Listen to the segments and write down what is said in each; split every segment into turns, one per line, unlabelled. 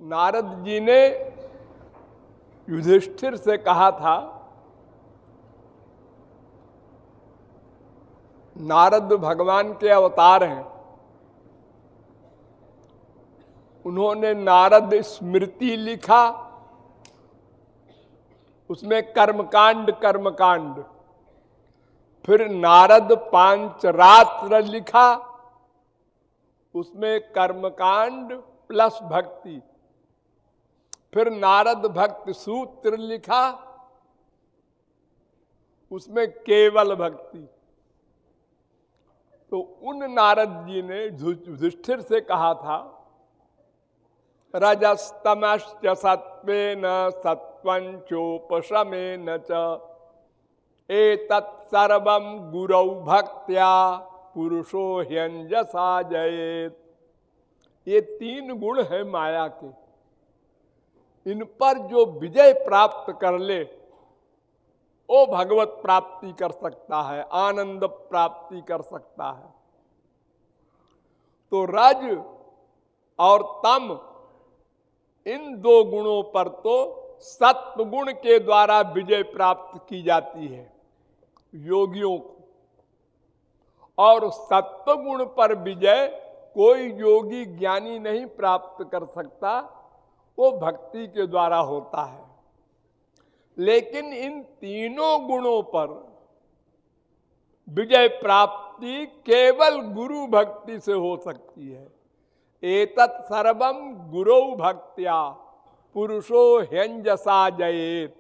नारद जी ने युधिष्ठिर से कहा था, नारद भगवान के अवतार हैं, उन्होंने नारद स्मृति लिखा, उसमें कर्मकांड, फिर नारद पांचरात्र लिखा, उसमें कर्मकांड प्लस भक्ति, फिर नारद भक्ति सूत्र लिखा, उसमें केवल भक्ति। तो उन नारद जी ने युधिष्ठिर से कहा था, रजस्तमश्च सत्वेन सत्वं चोपशमेन च एतत् सर्वं गुरौ भक्त्या पुरुषो ह्यंजसा जयेत्। ये तीन गुण है माया के, इन पर जो विजय प्राप्त कर ले वो भगवत प्राप्ति कर सकता है, आनंद प्राप्ति कर सकता है। तो रज और तम इन दो गुणों पर तो सत्व गुण के द्वारा विजय प्राप्त की जाती है योगियों को, और सत्व गुण पर विजय कोई योगी ज्ञानी नहीं प्राप्त कर सकता, वो भक्ति के द्वारा होता है। लेकिन इन तीनों गुणों पर विजय प्राप्ति केवल गुरु भक्ति से हो सकती है। एतत् सर्वम गुरौ भक्त्या पुरुषो ह्यंजसा जयेत्।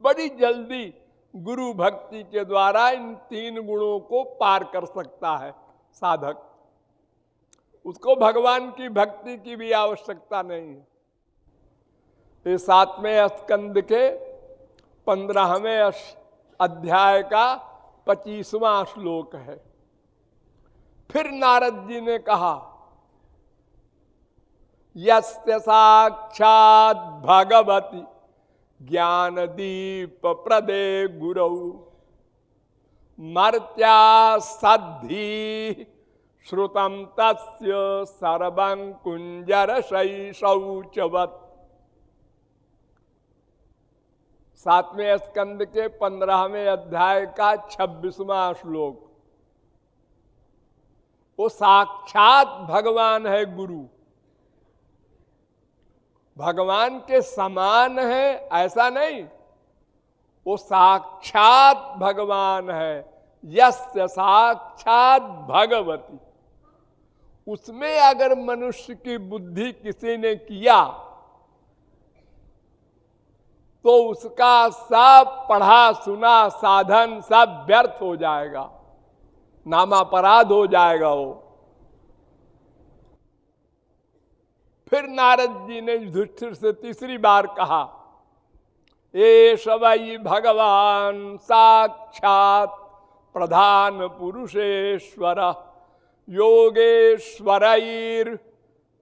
बड़ी जल्दी गुरु भक्ति के द्वारा इन तीन गुणों को पार कर सकता है साधक, उसको भगवान की भक्ति की भी आवश्यकता नहीं है। ये 7वें स्कंद के 15वें अध्याय का 25वां श्लोक है। फिर नारद जी ने कहा, यस्य साक्षात् भगवति ज्ञान दीप प्रदे गुरौ मर्त्या सद्धि श्रुतम तस्य सर्वं कुंजर शौचवत्। 7वें स्कंद के 15वें अध्याय का 26वां श्लोक। वो साक्षात भगवान है गुरु, भगवान के समान है ऐसा नहीं, वो साक्षात भगवान है। यस्य साक्षात भगवती, उसमें अगर मनुष्य की बुद्धि किसी ने किया तो उसका सब पढ़ा सुना साधन सब व्यर्थ हो जाएगा, नामापराध हो जाएगा वो। फिर नारद जी ने युधिष्ठिर से तीसरी बार कहा, एष वै भगवान साक्षात प्रधान पुरुषेश्वर योगेश्वरैर्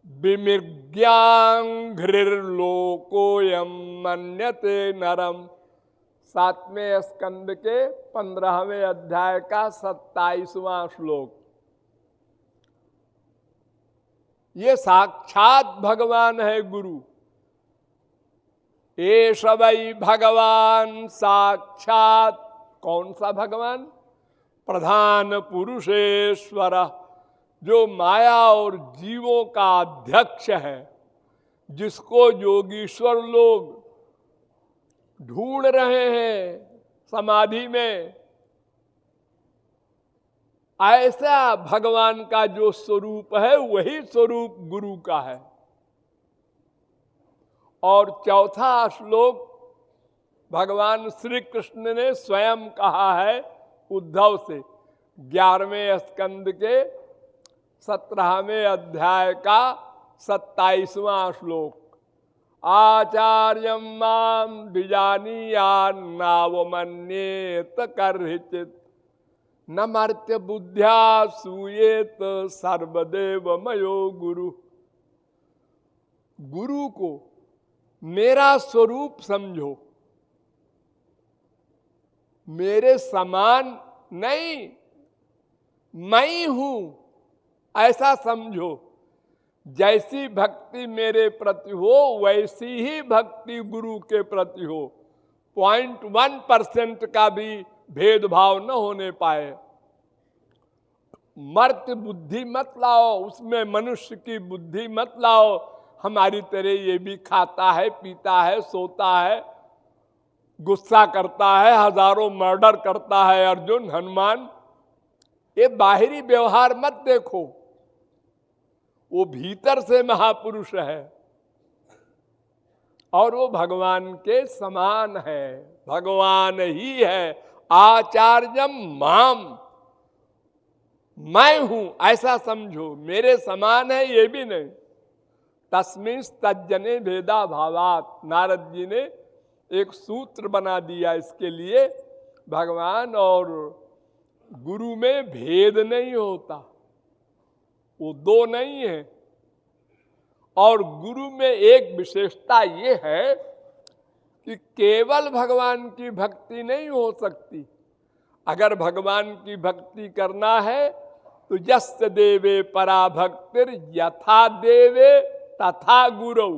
विमृग्यांघ्रिर्लोकोऽयं मन्यते नरम। 7वें स्कंद के 15वें अध्याय का 27वां श्लोक। ये साक्षात भगवान है गुरु। एष वै भगवान साक्षात, कौन सा भगवान? प्रधान पुरुषेश्वर, जो माया और जीवों का अध्यक्ष है, जिसको योगीश्वर लोग ढूंढ रहे हैं समाधि में। ऐसा भगवान का जो स्वरूप है वही स्वरूप गुरु का है। और चौथा श्लोक भगवान श्री कृष्ण ने स्वयं कहा है उद्धव से, 11वें स्कंद के 17वें अध्याय का 27वां श्लोक। आचार्यं मां विजानीयान्नावमन्येत कर्हिचित् न मर्त्य बुद्ध्या सूयेत सर्वदेव मयो गुरु। गुरु को मेरा स्वरूप समझो, मेरे समान नहीं, मैं ही हूं ऐसा समझो। जैसी भक्ति मेरे प्रति हो वैसी ही भक्ति गुरु के प्रति हो। 0.1% का भी भेदभाव न होने पाए। मर्त बुद्धि मत लाओ, उसमें मनुष्य की बुद्धि मत लाओ। हमारी तरह ये भी खाता है, पीता है, सोता है, गुस्सा करता है, हजारों मर्डर करता है अर्जुन, हनुमान। ये बाहरी व्यवहार मत देखो, वो भीतर से महापुरुष है और वो भगवान के समान है, भगवान ही है। आचार्यम माम, मैं हूं ऐसा समझो, मेरे समान है ये भी नहीं। तस्मिन् तज्जने भेदा भावात, नारद जी ने एक सूत्र बना दिया इसके लिए। भगवान और गुरु में भेद नहीं होता, वो दो नहीं है। और गुरु में एक विशेषता ये है कि केवल भगवान की भक्ति नहीं हो सकती। अगर भगवान की भक्ति करना है तो यस्य देवे परा भक्तिर यथा देवे तथा गुरु।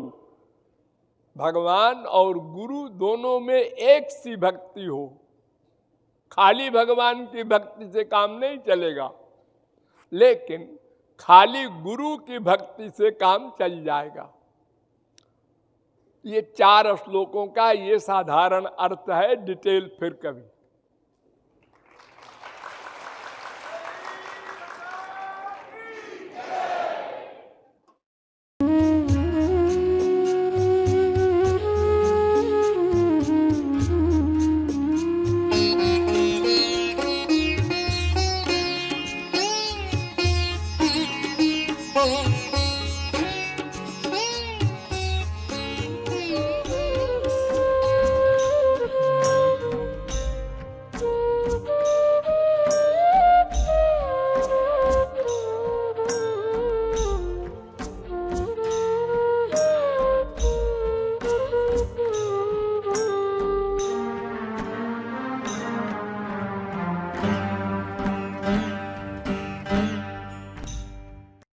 भगवान और गुरु दोनों में एक सी भक्ति हो। खाली भगवान की भक्ति से काम नहीं चलेगा, लेकिन खाली गुरु की भक्ति से काम चल जाएगा। ये 4 श्लोकों का ये साधारण अर्थ है, डिटेल फिर कभी।